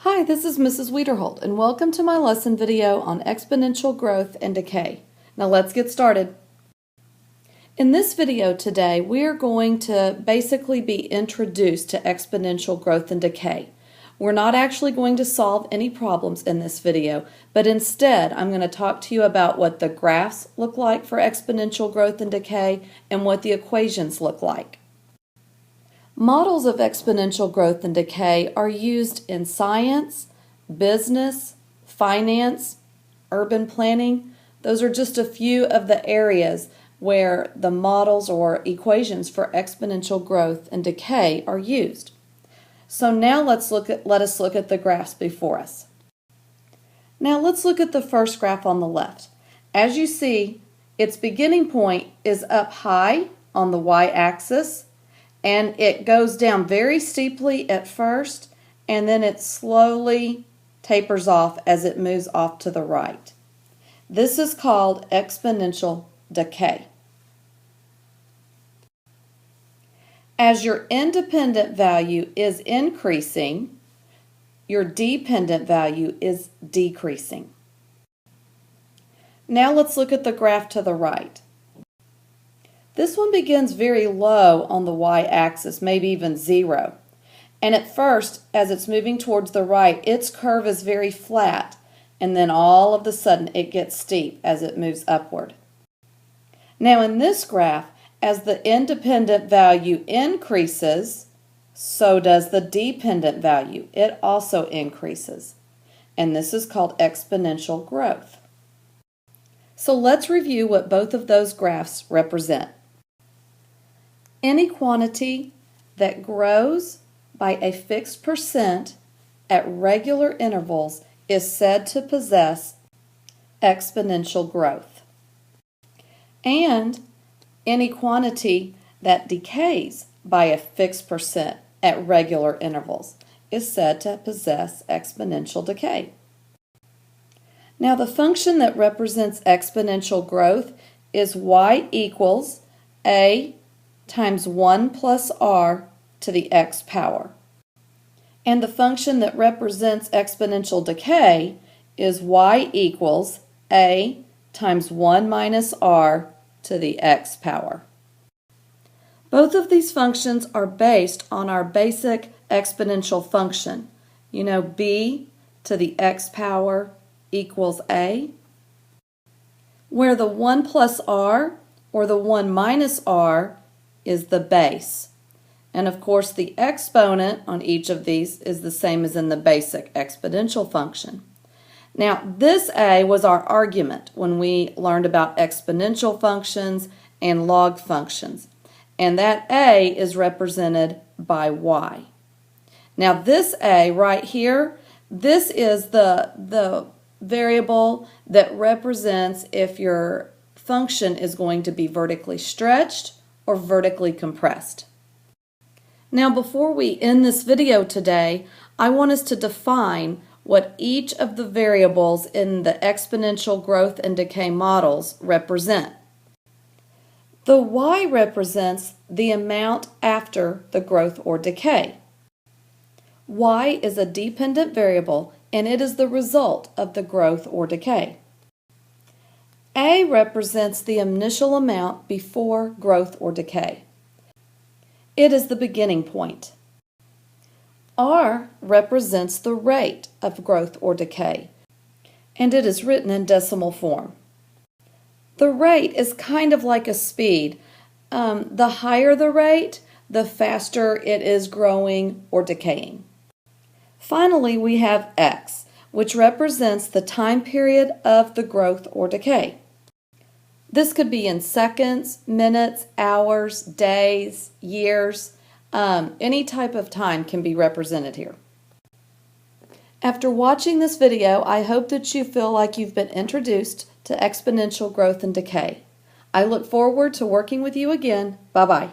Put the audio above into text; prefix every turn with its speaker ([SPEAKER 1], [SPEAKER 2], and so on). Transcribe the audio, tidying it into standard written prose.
[SPEAKER 1] Hi, this is Mrs. Wiederholt, and welcome to my lesson video on exponential growth and decay. Now let's get started. In this video today, we are going to basically be introduced to exponential growth and decay. We're not actually going to solve any problems in this video, but instead I'm going to talk to you about what the graphs look like for exponential growth and decay and what the equations look like. Models of exponential growth and decay are used in science, business, finance, urban planning. Those are just a few of the areas where the models or equations for exponential growth and decay are used. So now let us look at the graphs before us. Now let's look at the first graph on the left. As you see, its beginning point is up high on the y-axis, and it goes down very steeply at first, and then it slowly tapers off as it moves off to the right. This is called exponential decay. As your independent value is increasing, your dependent value is decreasing. Now let's look at the graph to the right. This one begins very low on the y-axis, maybe even 0. And at first, as it's moving towards the right, its curve is very flat, and then all of a sudden it gets steep as it moves upward. Now in this graph, as the independent value increases, so does the dependent value. It also increases. And this is called exponential growth. So let's review what both of those graphs represent. Any quantity that grows by a fixed percent at regular intervals is said to possess exponential growth. And any quantity that decays by a fixed percent at regular intervals is said to possess exponential decay. Now the function that represents exponential growth is y equals a times 1 plus r to the x power. And the function that represents exponential decay is y equals a times 1 minus r to the x power. Both of these functions are based on our basic exponential function. You know, b to the x power equals a, where the 1 plus r or the 1 minus r is the base. And of course the exponent on each of these is the same as in the basic exponential function. Now this a was our argument when we learned about exponential functions and log functions. And that a is represented by y. Now this a right here, this is the variable that represents if your function is going to be vertically stretched or vertically compressed. Now before we end this video today, I want us to define what each of the variables in the exponential growth and decay models represent. The y represents the amount after the growth or decay. Y is a dependent variable, and it is the result of the growth or decay. A represents the initial amount before growth or decay. It is the beginning point. R represents the rate of growth or decay, and it is written in decimal form. The rate is kind of like a speed. The higher the rate, the faster it is growing or decaying. Finally, we have X, which represents the time period of the growth or decay. This could be in seconds, minutes, hours, days, years. Any type of time can be represented here. After watching this video, I hope that you feel like you've been introduced to exponential growth and decay. I look forward to working with you again. Bye-bye.